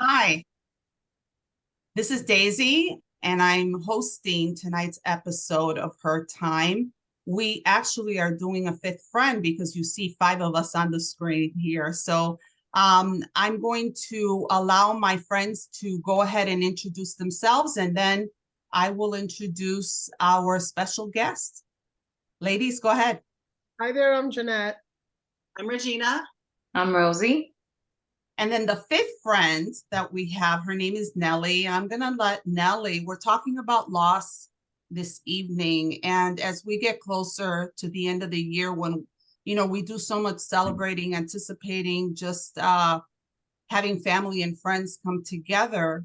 Hi, this is Daisy, and I'm hosting tonight's episode of Her Time. We actually are doing a fifth friend because you see five of us on the screen here. I'm going to allow my friends to go ahead and introduce themselves, and then I will introduce our special guest. Ladies, go ahead. Hi there, I'm Jeanette. I'm Regina. I'm Rosie. And then the fifth friend that we have, her name is Nellie. I'm going to let Nellie, we're talking about loss this evening. And as we get closer to the end of the year, when, we do so much celebrating, anticipating, just having family and friends come together,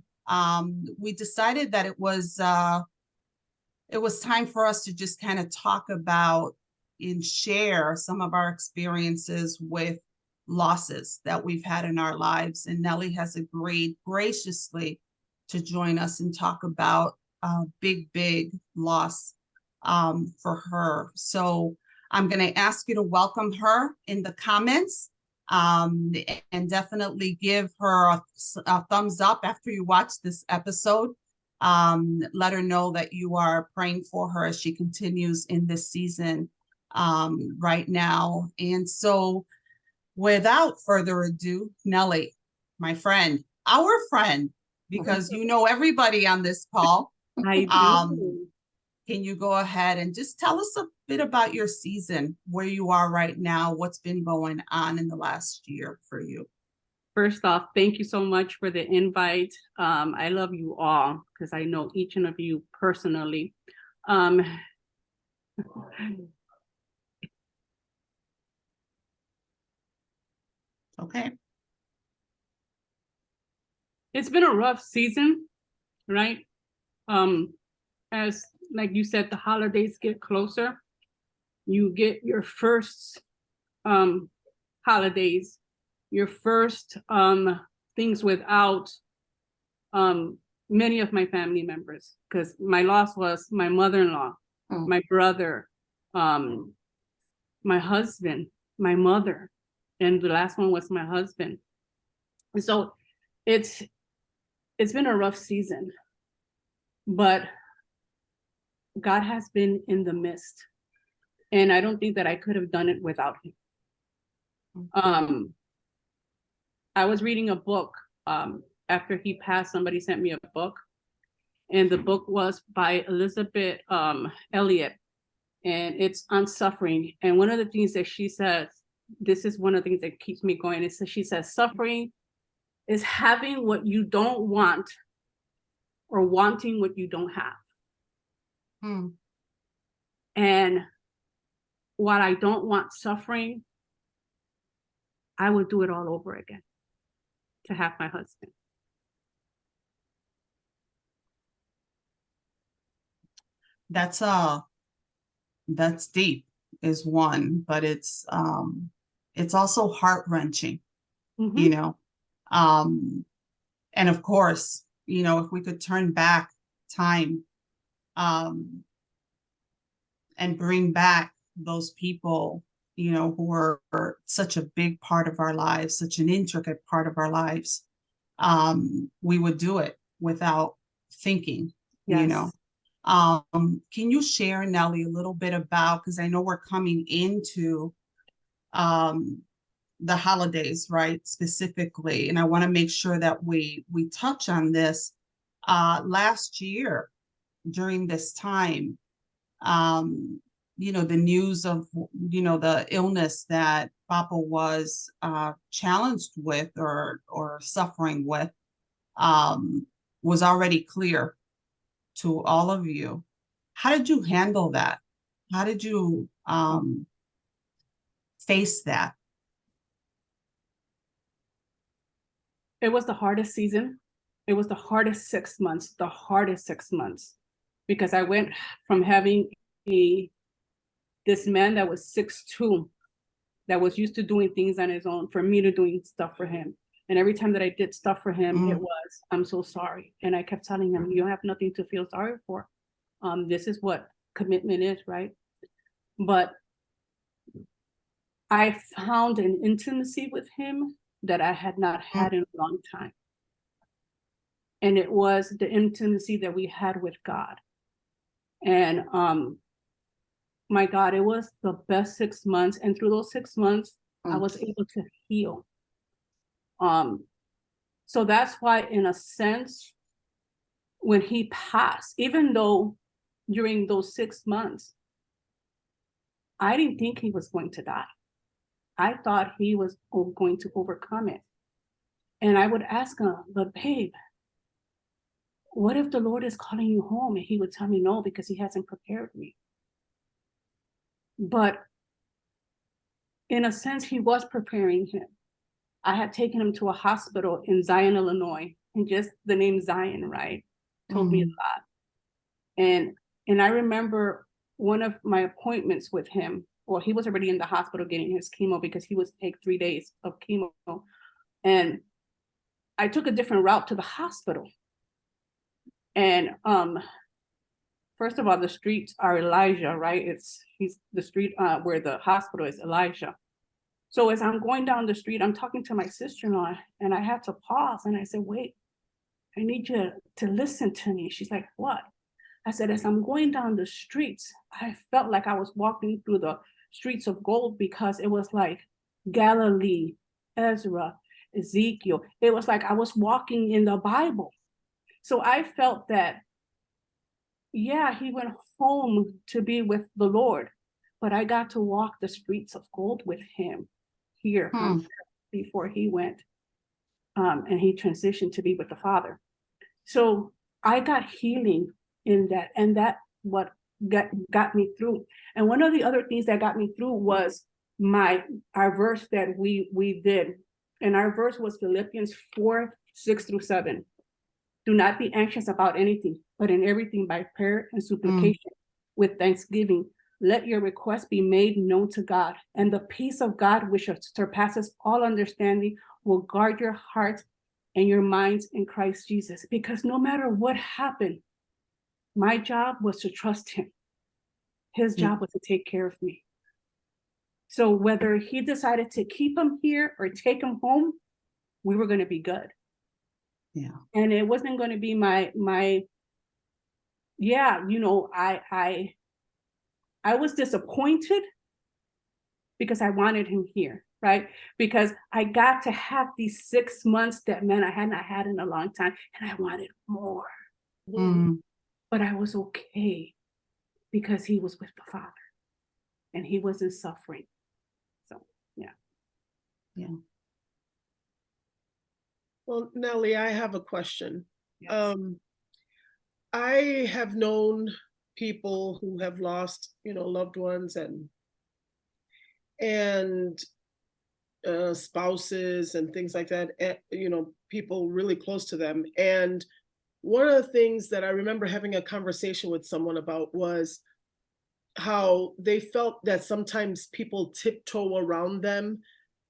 we decided that it was time for us to just kind of talk about and share some of our experiences with losses that we've had in our lives. And Nellie has agreed graciously to join us and talk about a big loss for her. So I'm going to ask you to welcome her in the comments, and definitely give her a thumbs up after you watch this episode. Let her know that you are praying for her as she continues in this season right now. And so without further ado, Nellie, my friend, our friend, because you know everybody on this call. I do. Can you go ahead and just tell us a bit about your season, where you are right now, what's been going on in the last year for you? First off, thank you so much for the invite. I love you all because I know each one of you personally. Okay. It's been a rough season, right? As like you said, the holidays get closer. You get your first holidays, your first things without many of my family members, because my loss was my mother-in-law, my brother, my husband, my mother, and the last one was my husband. And so it's been a rough season, but God has been in the midst, and I don't think that I could have done it without him. I was reading a book after he passed. Somebody sent me a book, and the book was by Elizabeth Elliot, and it's on suffering. And one of the things that she says, this is one of the things that keeps me going, is that she says suffering is having what you don't want or wanting what you don't have. And what I don't want suffering, I would do it all over again to have my husband. That's deep is one, but it's also heart-wrenching, you know. And of course, if we could turn back time and bring back those people, who were such a big part of our lives, such an intricate part of our lives, we would do it without thinking. Yes. Can you share, Nellie, a little bit about, because I know we're coming into the holidays, right, specifically, and I want to make sure that we touch on this. Last year during this time, the news of the illness that Papa was challenged with or suffering with was already clear to all of you. How did you handle that? How did you face that? It was the hardest season. It was the hardest 6 months, because I went from having this man that was 6'2", that was used to doing things on his own, for me to doing stuff for him. And every time that I did stuff for him, it was, I'm so sorry. And I kept telling him, you have nothing to feel sorry for. This is what commitment is, right? But I found an intimacy with him that I had not had in a long time. And it was the intimacy that we had with God. And my God, it was the best 6 months. And through those 6 months, I was able to heal. So that's why, in a sense, when he passed, even though during those 6 months, I didn't think he was going to die. I thought he was going to overcome it. And I would ask him, but babe, what if the Lord is calling you home? And he would tell me no, because he hasn't prepared me. But in a sense, he was preparing him. I had taken him to a hospital in Zion, Illinois, and just the name Zion, right, told me a lot. And I remember one of my appointments with him, well, he was already in the hospital getting his chemo, because he was take 3 days of chemo. And I took a different route to the hospital. And first of all, the streets are Elijah, right? He's the street where the hospital is Elijah. So as I'm going down the street, I'm talking to my sister-in-law, and I had to pause, and I said, wait, I need you to listen to me. She's like, what? I said, as I'm going down the streets, I felt like I was walking through the streets of gold, because it was like Galilee, Ezra, Ezekiel. It was like I was walking in the Bible. So I felt that, yeah, he went home to be with the Lord, but I got to walk the streets of gold with him here before he went, and he transitioned to be with the Father. So I got healing in that, and that what got me through. And one of the other things that got me through was our verse that we did. And our verse was Philippians 4:6-7. Do not be anxious about anything, but in everything by prayer and supplication with thanksgiving, let your requests be made known to God. And the peace of God, which surpasses all understanding, will guard your hearts and your minds in Christ Jesus. Because no matter what happened, my job was to trust him. His job was to take care of me. So whether he decided to keep him here or take him home, we were going to be good. Yeah. And it wasn't going to be I was disappointed because I wanted him here, right? Because I got to have these 6 months that, man, I had not had in a long time, and I wanted more. But I was okay because he was with the Father and he wasn't suffering. So, yeah. Yeah. Well, Nellie, I have a question. Yes. I have known people who have lost, loved ones and spouses and things like that, people really close to them. And one of the things that I remember having a conversation with someone about was how they felt that sometimes people tiptoe around them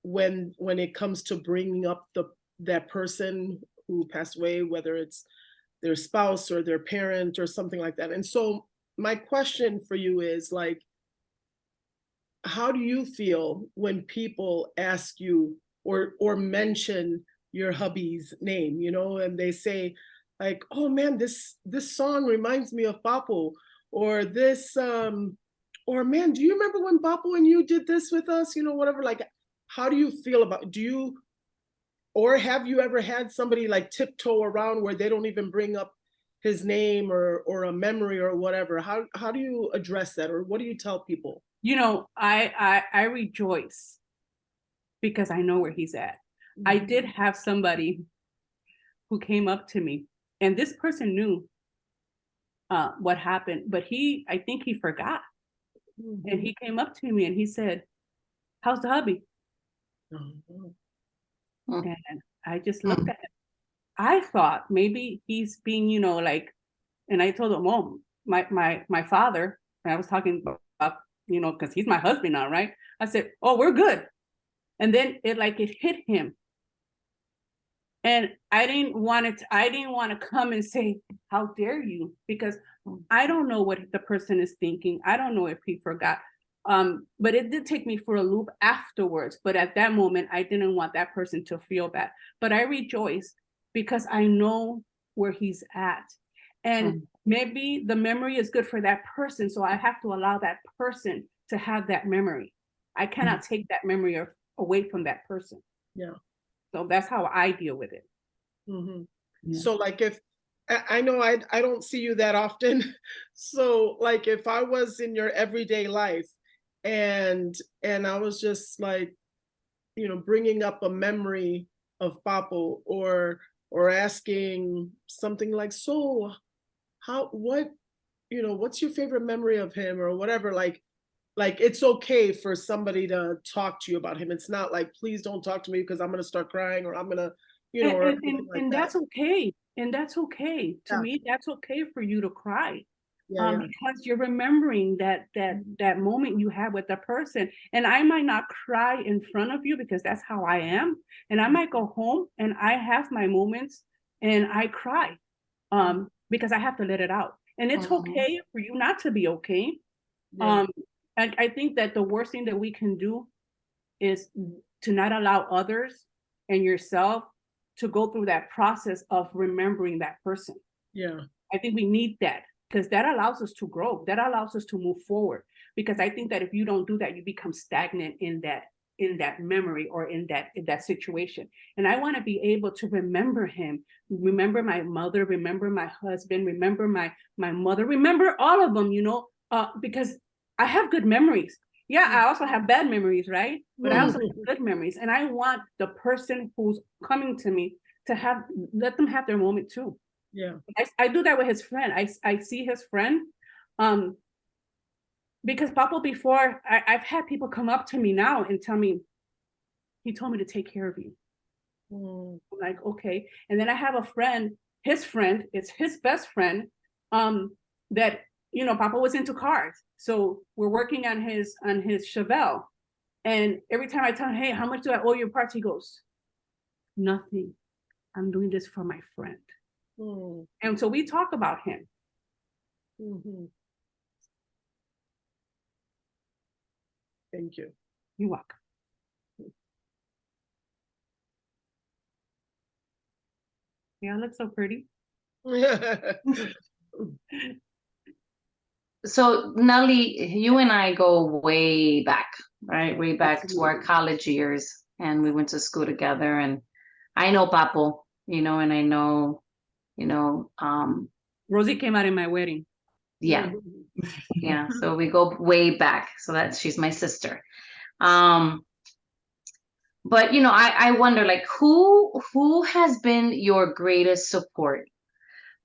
when it comes to bringing up that person who passed away, whether it's their spouse or their parent or something like that. And so my question for you is, like, how do you feel when people ask you or mention your hubby's name, and they say, like, oh man, this song reminds me of Papo, or this or man, do you remember when Papo and you did this with us, whatever. Like, how do you feel about, or have you ever had somebody like tiptoe around where they don't even bring up his name or a memory or whatever? How do you address that, or what do you tell people? I rejoice because I know where he's at. I did have somebody who came up to me, and this person knew what happened, but I think he forgot. And he came up to me and he said, how's the hubby? And I just looked at him. I thought maybe he's being, and I told him, oh, my father, and I was talking about, because he's my husband now, right? I said, oh, we're good. And then it hit him. And I didn't want to come and say, how dare you? Because I don't know what the person is thinking. I don't know if he forgot. But it did take me for a loop afterwards. But at that moment, I didn't want that person to feel bad. But I rejoice because I know where he's at. And maybe the memory is good for that person, so I have to allow that person to have that memory. I cannot take that memory away from that person. Yeah. So that's how I deal with it. Mm-hmm. Yeah. So like if I know I don't see you that often. So like if I was in your everyday life and I was just like, you know, bringing up a memory of Papo or asking something like, so what, you know, what's your favorite memory of him or whatever, like it's okay for somebody to talk to you about him. It's not like, please don't talk to me because I'm gonna start crying or I'm gonna, you know, or anything like And that. that's okay. And that's okay. To Yeah. me, that's okay for you to cry. Yeah, yeah. Because you're remembering that moment you had with the person. And I might not cry in front of you because that's how I am. And I might go home and I have my moments and I cry because I have to let it out. And it's okay for you not to be okay. Yeah. I think that the worst thing that we can do is to not allow others and yourself to go through that process of remembering that person. Yeah. I think we need that because that allows us to grow. That allows us to move forward. Because I think that if you don't do that, you become stagnant in that memory or in that situation. And I want to be able to remember him, remember my mother, remember my husband, remember my mother, remember all of them, you know, because I have good memories. Yeah, I also have bad memories, right? But I also have good memories. And I want the person who's coming to me to let them have their moment too. Yeah. I do that with his friend. I see his friend. Because Papo, before I've had people come up to me now and tell me, he told me to take care of you. I'm like, okay. And then I have a friend, his friend, it's his best friend, that, you know, Papo was into cars. So we're working on his Chevelle. And every time I tell him, hey, how much do I owe your parts? He goes, nothing. I'm doing this for my friend. And so we talk about him. Thank you. You're welcome. Yeah, I look so pretty. So Nellie, you and I go way back, right? Way back to our Absolutely. college years, and we went to school together. And I know Papo, you know, and I know, you know, Rosie came out in my wedding. yeah, yeah. So we go way back. So she's my sister. But you know, I wonder, like, who has been your greatest support?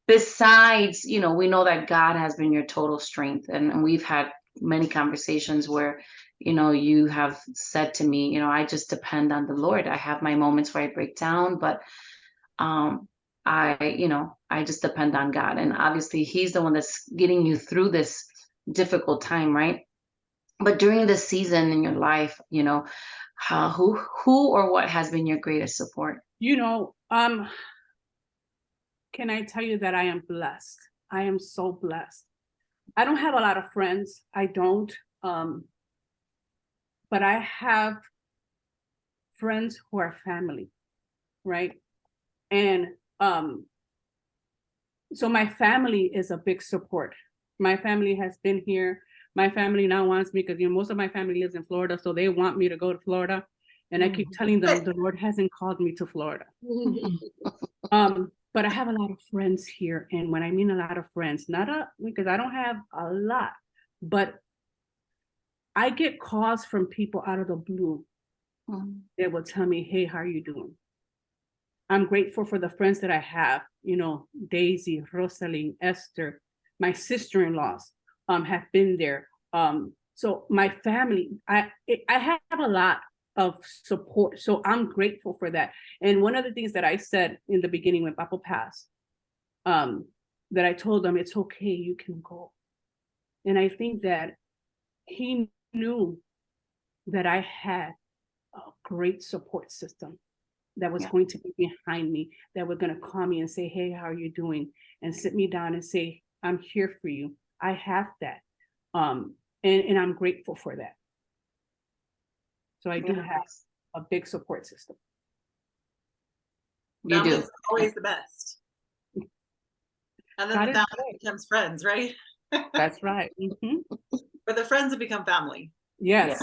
Besides, you know, we know that God has been your total strength, and we've had many conversations where, you know, you have said to me, you know, I just depend on the Lord. I have my moments where I break down, but you know, I just depend on God. And obviously he's the one that's getting you through this difficult time, right? But during this season in your life, you know, who or what has been your greatest support? You know, can I tell you that I am blessed? I am so blessed. I don't have a lot of friends. I don't. But I have friends who are family, right? And so my family is a big support. My family has been here. My family now wants me because, you know, most of my family lives in Florida, so they want me to go to Florida. And I keep telling them the Lord hasn't called me to Florida. But I have a lot of friends here. And when I mean a lot of friends, because I don't have a lot, but I get calls from people out of the blue that will tell me, hey, how are you doing? I'm grateful for the friends that I have, you know, Daisy, Rosalie, Esther, my sister-in-laws have been there. So my family, I have a lot of support. So I'm grateful for that. And one of the things that I said in the beginning when Papo passed, that I told them, it's okay, you can go. And I think that he knew that I had a great support system that was going to be behind me, that were going to call me and say, hey, how are you doing? And sit me down and say, I'm here for you. I have that. And I'm grateful for that. So I do have a big support system. You do. Family's always the best. And then God the is family good. becomes friends, right? That's right. Or the friends have become family. Yes.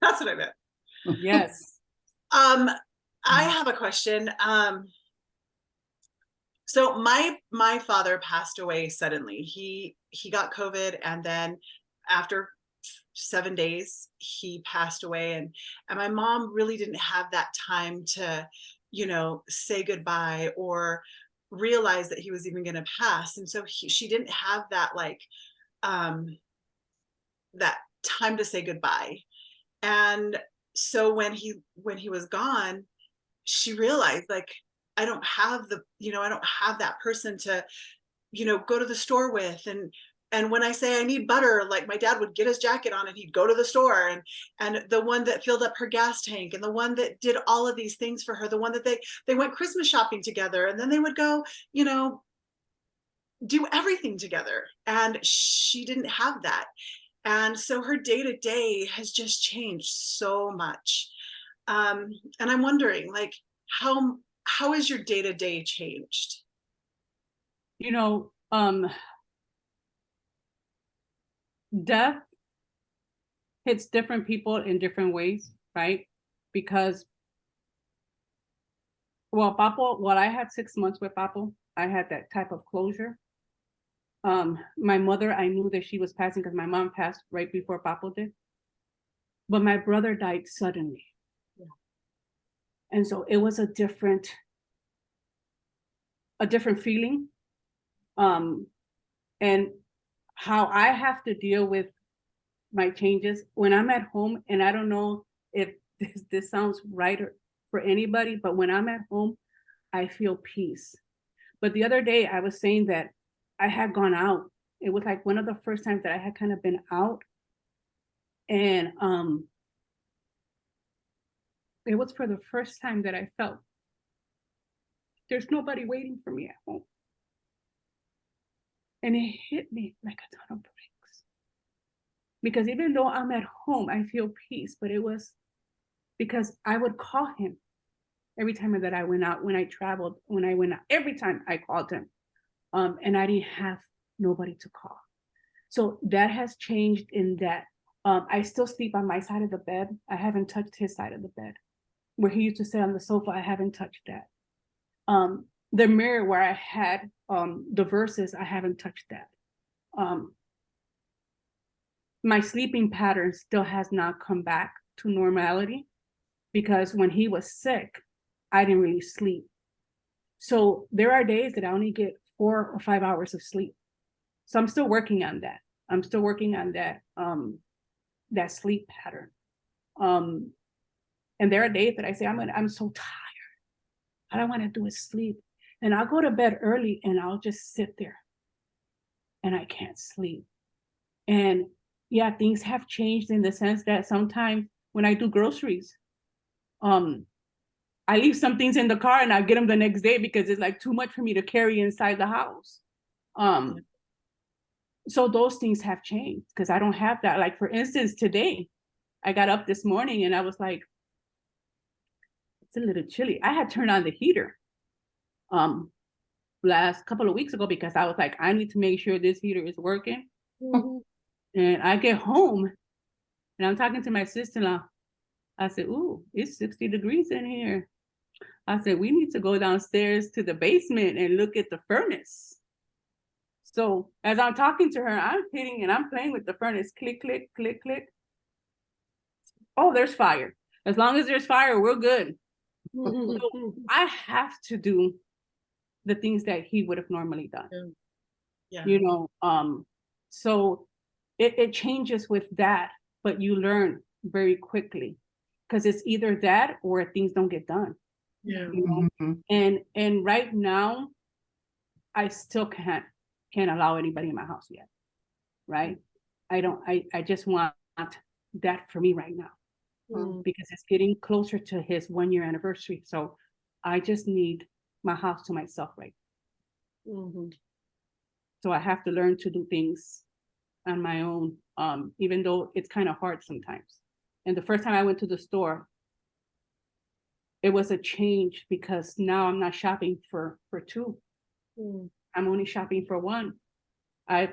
That's what I meant. Yes. I have a question. So my father passed away suddenly. He got COVID, and then after 7 days he passed away, and my mom really didn't have that time to, say goodbye or realize that he was even going to pass. And so she didn't have that, like, that time to say goodbye. And so when he was gone, she realized, like, I don't have that person to, go to the store with. And when I say I need butter, like, my dad would get his jacket on and he'd go to the store, and the one that filled up her gas tank, and the one that did all of these things for her, the one that they went Christmas shopping together, and then they would go, do everything together. And she didn't have that. And so her day-to-day has just changed so much. And I'm wondering, like, how is your day-to-day changed? Death hits different people in different ways, right? Because, well, Papo, I had 6 months with Papo, I had that type of closure. My mother, I knew that she was passing because my mom passed right before Papo did. But my brother died suddenly. Yeah. And so it was a different feeling. And how I have to deal with my changes when I'm at home, and I don't know if this sounds right for anybody, but when I'm at home, I feel peace. But the other day I was saying that I had gone out. It was like one of the first times that I had kind of been out. And it was for the first time that I felt there's nobody waiting for me at home. And it hit me like a ton of bricks. Because even though I'm at home, I feel peace, but it was because I would call him every time that I went out, when I traveled, when I went out, every time I called him. And I didn't have nobody to call. So that has changed in that I still sleep on my side of the bed. I haven't touched his side of the bed. Where he used to sit on the sofa, I haven't touched that. The mirror where I had the verses, I haven't touched that. My sleeping pattern still has not come back to normality, because when he was sick, I didn't really sleep. So there are days that I only get 4 or 5 hours of sleep. So I'm still working on that. I'm still working on that, that sleep pattern. And there are days that I say, I'm so tired. All I want to do is sleep. And I'll go to bed early and I'll just sit there and I can't sleep. And yeah, things have changed in the sense that sometimes when I do groceries, I leave some things in the car and I get them the next day because it's like too much for me to carry inside the house. So those things have changed because I don't have that. Like, for instance, today, I got up this morning and I was like, it's a little chilly. I had turned on the heater last couple of weeks ago because I was like, I need to make sure this heater is working. Mm-hmm. And I get home and I'm talking to my sister-in-law. I said, ooh, it's 60 degrees in here. I said, we need to go downstairs to the basement and look at the furnace. So as I'm talking to her, I'm hitting and I'm playing with the furnace. Click, click, click, click. Oh, there's fire. As long as there's fire, we're good. So I have to do the things that he would have normally done. Yeah. So it changes with that, but you learn very quickly because it's either that or things don't get done. Yeah. And right now, I still can't allow anybody in my house yet. Right? I just want that for me right now. Because it's getting closer to his 1-year anniversary. So I just need my house to myself right now. So I have to learn to do things on my own, even though it's kind of hard sometimes. And the first time I went to the store, it was a change because now I'm not shopping for 2. I'm only shopping for one.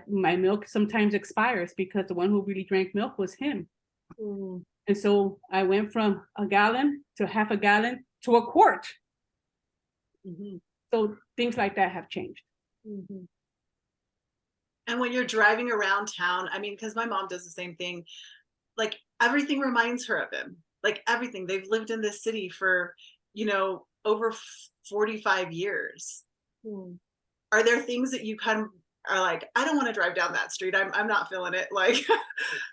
My milk sometimes expires because the one who really drank milk was him. Mm. And so I went from a gallon to half a gallon to a quart. Mhm. So things like that have changed. Mhm. And when you're driving around town, I mean, because my mom does the same thing, like everything reminds her of him. Like everything. They've lived in this city for, over 45 years. Mm. Are there things that you kind of are like, I don't want to drive down that street. I'm not feeling it. Like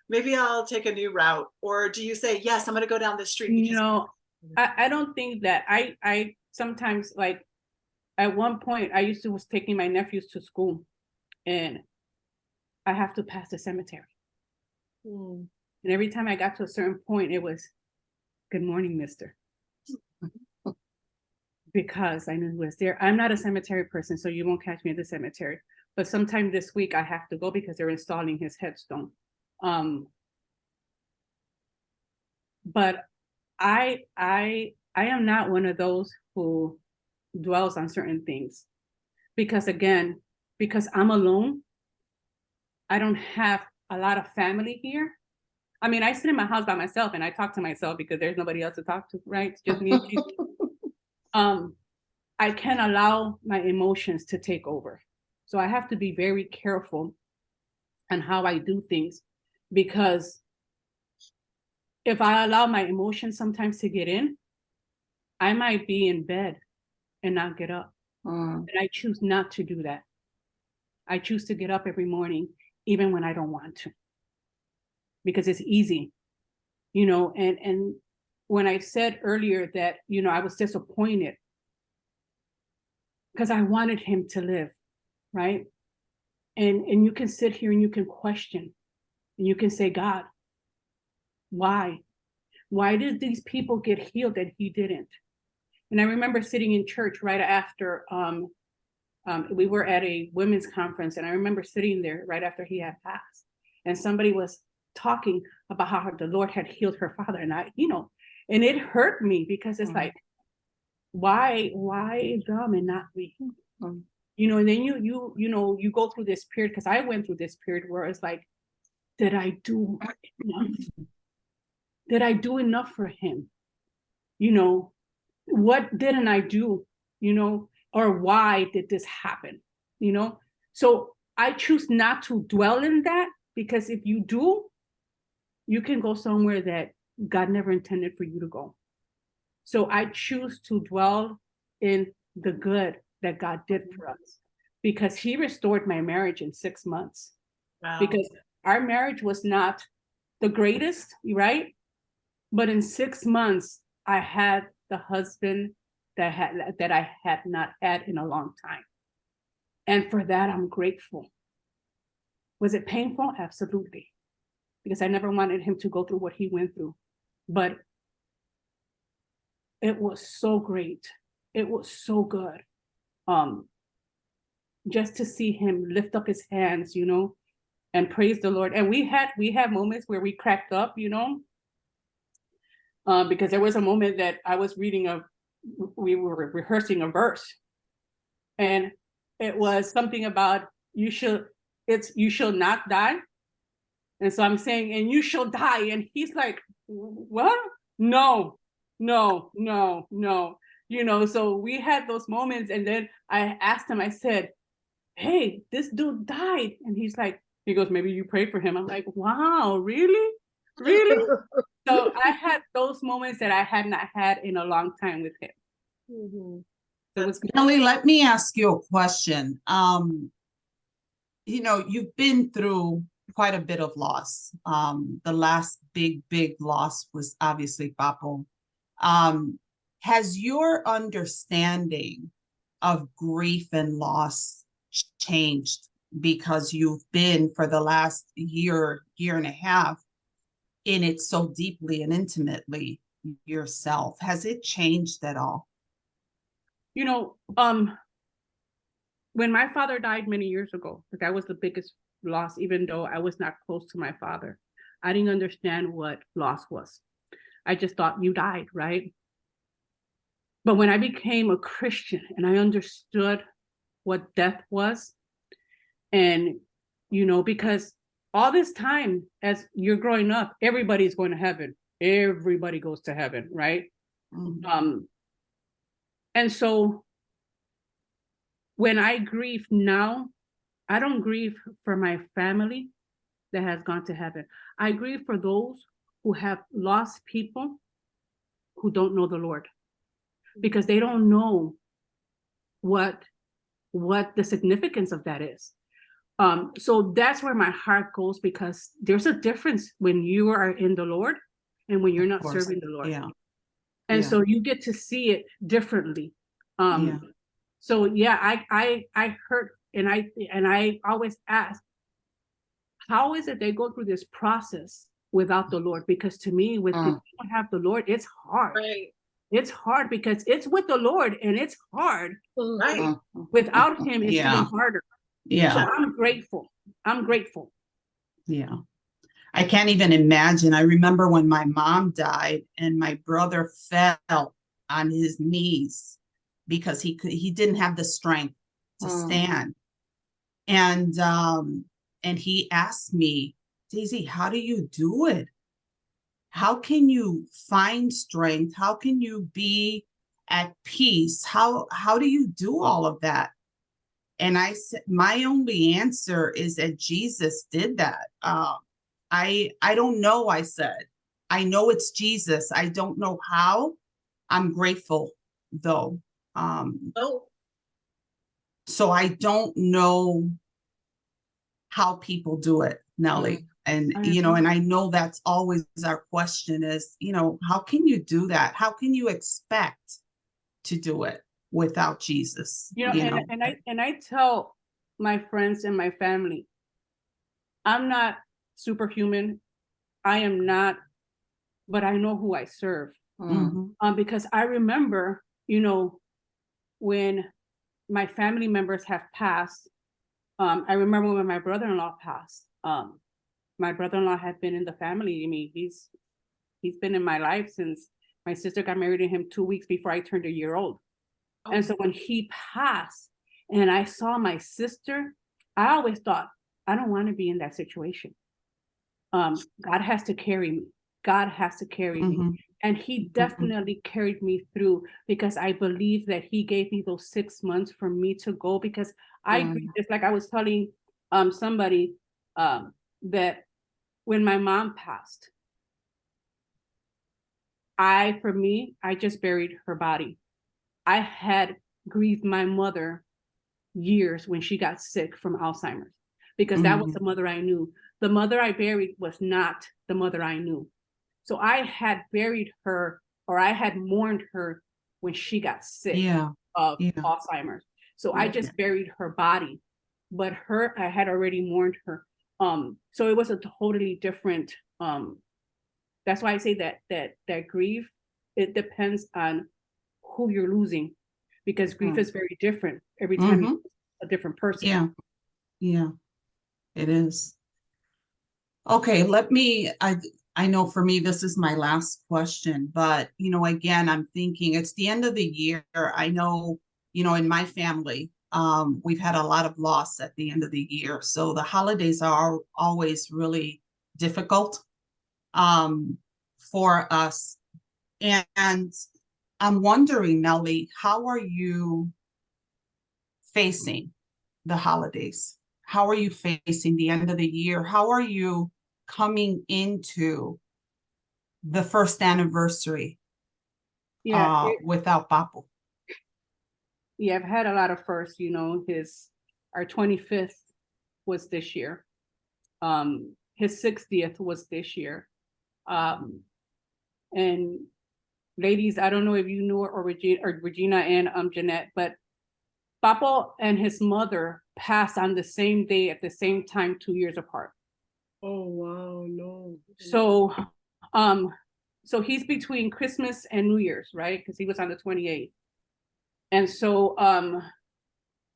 maybe I'll take a new route. Or do you say, yes, I'm going to go down this street because I don't think that I sometimes, like, at one point I was taking my nephews to school and I have to pass the cemetery. Mm. And every time I got to a certain point, it was, good morning, mister. Because I knew he was there. I'm not a cemetery person, so you won't catch me at the cemetery. But sometime this week I have to go because they're installing his headstone. But I am not one of those who dwells on certain things. Because again, because I'm alone, I don't have a lot of family here. I mean, I sit in my house by myself and I talk to myself because there's nobody else to talk to, right? It's just me and Jesus. I can't allow my emotions to take over. So I have to be very careful on how I do things, because if I allow my emotions sometimes to get in, I might be in bed and not get up. And I choose not to do that. I choose to get up every morning, even when I don't want to, because it's easy, and when I said earlier that, I was disappointed because I wanted him to live, right? And you can sit here and you can question, and you can say, God, why? Why did these people get healed and he didn't? And I remember sitting in church right after we were at a women's conference, and I remember sitting there right after he had passed, and somebody was talking about how the Lord had healed her father, and and it hurt me because it's like, why them and not me? And then you go through this period, because I went through this period where it's like, did I do enough? Did I do enough for him? What didn't I do? Or why did this happen? So I choose not to dwell in that, because if you do, you can go somewhere that God never intended for you to go. So I choose to dwell in the good that God did for us, because he restored my marriage in 6 months. wow. Because our marriage was not the greatest, right? But in 6 months, I had the husband that I had not had in a long time. And for that, I'm grateful. Was it painful? Absolutely. Because I never wanted him to go through what he went through. But it was so great. It was so good. Just to see him lift up his hands, and praise the Lord. And we had moments where we cracked up, because there was a moment that I was we were rehearsing a verse, and it was something about you shall not die. And so I'm saying, and you shall die. And he's like, what? No. So we had those moments. And then I asked him, I said, hey, this dude died. And he goes, maybe you prayed for him. I'm like, wow, really? Really? So I had those moments that I had not had in a long time with him. Mm-hmm. So it was Nellie, let me ask you a question. You've been through quite a bit of loss. The last big loss was obviously Papo. Has your understanding of grief and loss changed because you've been for the last year and a half in it so deeply and intimately yourself? Has it changed at all? When my father died many years ago, that was the biggest loss, even though I was not close to my father. I didn't understand what loss was. I just thought, you died, right? But when I became a Christian and I understood what death was. And, you know, because all this time as you're growing up, everybody's going to heaven. Everybody goes to heaven, right? Mhm. And so when I grieve now, I don't grieve for my family that has gone to heaven. I grieve for those who have lost people who don't know the Lord, because they don't know what the significance of that is. So that's where my heart goes, because there's a difference when you are in the Lord and when you're Of not course. serving the Lord. Yeah. And Yeah. so you get to see it differently. Yeah. So yeah, I hurt, and I always ask, how is it they go through this process without the Lord? Because to me, if you don't have the Lord, it's hard. Right. It's hard because it's with the Lord and it's hard. Right. Without him, it's Yeah. even harder. So Yeah. I'm grateful. I'm grateful. Yeah. I can't even imagine. I remember when my mom died and my brother fell on his knees because he didn't have the strength to stand. And he asked me, Daisy, how do you do it? How can you find strength? How can you be at peace? How do you do all of that? And I said, my only answer is that Jesus did that. I don't know, I said. I know it's Jesus. I don't know how. I'm grateful though. Oh, So I don't know how people do it, Nellie. And, and I know that's always our question is, how can you do that? How can you expect to do it without Jesus? And I tell my friends and my family, I'm not superhuman. I am not, but I know who I serve. Because I remember, when my family members have passed. I remember when my brother-in-law passed. My brother-in-law had been in the family. I mean, he's been in my life since my sister got married to him 2 weeks before I turned a year old. And so when he passed and I saw my sister, I always thought, I don't want to be in that situation. God has to carry me. God has to carry me. And he definitely carried me through, because I believe that he gave me those 6 months for me to go, because it's like I was telling somebody that when my mom passed, I just buried her body. I had grieved my mother years when she got sick from Alzheimer's, because that was the mother I knew. The mother I buried was not the mother I knew. So I had buried her, or I had mourned her when she got sick of Alzheimer's. So I just buried her body, but her, I had already mourned her. So it was a totally different, that's why I say that grief, it depends on who you're losing, because grief is very different every time you lose a different person. Yeah, it is. Okay, I know for me, this is my last question, but, again, I'm thinking it's the end of the year. I know, in my family, we've had a lot of loss at the end of the year. So the holidays are always really difficult, for us. And I'm wondering, Nellie, how are you facing the holidays? How are you facing the end of the year? How are you coming into the first anniversary without Papu? Yeah, I've had a lot of firsts, our 25th was this year. His 60th was this year. And ladies, I don't know if you knew or Regina and Jeanette, but Papo and his mother passed on the same day at the same time, 2 years apart. Oh, wow, no. So he's between Christmas and New Year's, right? Because he was on the 28th. And so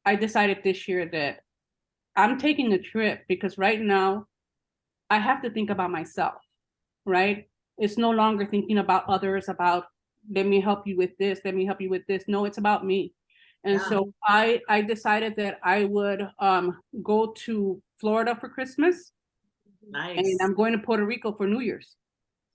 I decided this year that I'm taking a trip, because right now I have to think about myself, right? It's no longer thinking about others, about let me help you with this, let me help you with this. No, it's about me. And Yeah. so I decided that I would go to Florida for Christmas, and Nice. I'm going to Puerto Rico for New Year's.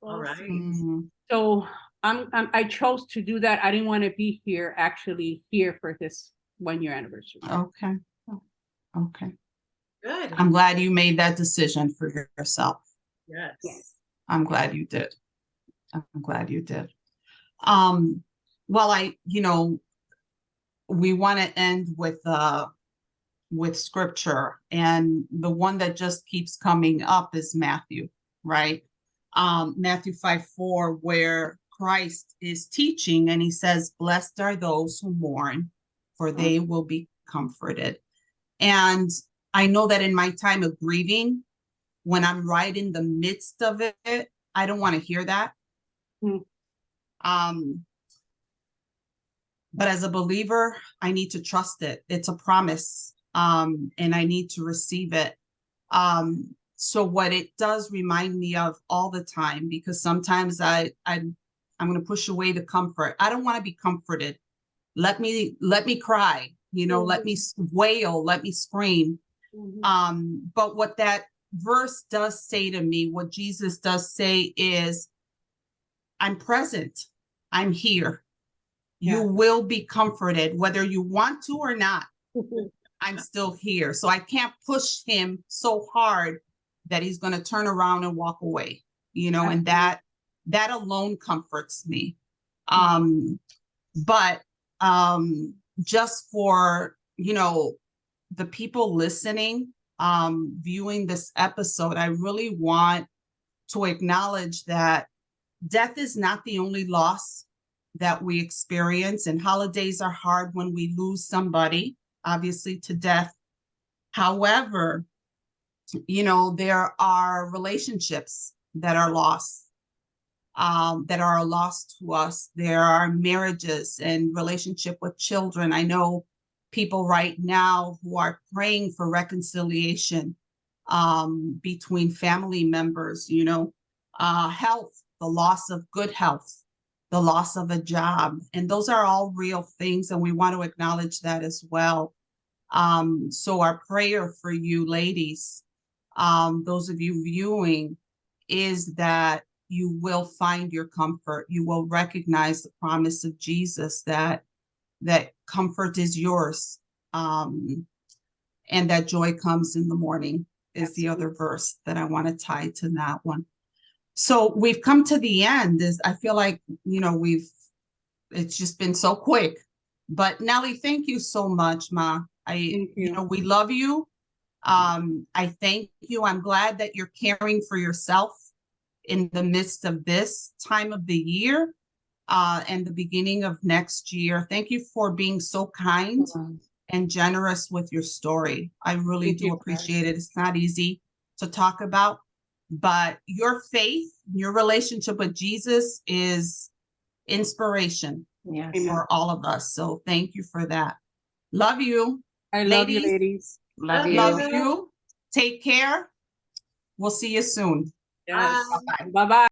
All right. Mm, So I chose to do that. I didn't want to be actually here for his 1 year anniversary. okay. Okay. Good. I'm glad you made that decision for yourself. Yes. Yes. I'm glad you did. I'm glad you did. Well, we want to end with scripture, and the one that just keeps coming up is Matthew, right? Matthew 5:4, where Christ is teaching and he says, "Blessed are those who mourn, for they will be comforted." And I know that in my time of grieving, when I'm right in the midst of it, I don't want to hear that. Mm. But as a believer, I need to trust it. It's a promise, and I need to receive it. So what it does remind me of all the time, because sometimes I'm going to push away the comfort. I don't want to be comforted. Let me cry, let me wail, let me scream. But what that verse does say to me, what Jesus does say is, I'm present. I'm here. You will be comforted, whether you want to or not. I'm still here. So I can't push him so hard that he's going to turn around and walk away, and that alone comforts me. But just for, the people listening, viewing this episode, I really want to acknowledge that death is not the only loss that we experience, and holidays are hard when we lose somebody, obviously, to death. However, there are relationships that are lost, that are a loss to us. There are marriages and relationship with children. I know people right now who are praying for reconciliation between family members, health, the loss of good health, the loss of a job. And those are all real things, and we want to acknowledge that as well. So our prayer for you ladies, those of you viewing, is that you will find your comfort. You will recognize the promise of Jesus that comfort is yours, and that joy comes in the morning is the other verse that I want to tie to that one. So we've come to the end. I feel like, it's just been so quick. But Nellie, thank you so much, Ma. Thank you. We love you. I thank you. I'm glad that you're caring for yourself in the midst of this time of the year, and the beginning of next year. Thank you for being so kind and generous with your story. I really do appreciate it. It's not easy to talk about, but your faith, your relationship with Jesus is inspiration for all of us. So thank you for that. Love you. I love you, ladies. Love you. Love you. Take care. We'll see you soon. Yes. Bye. Bye-bye.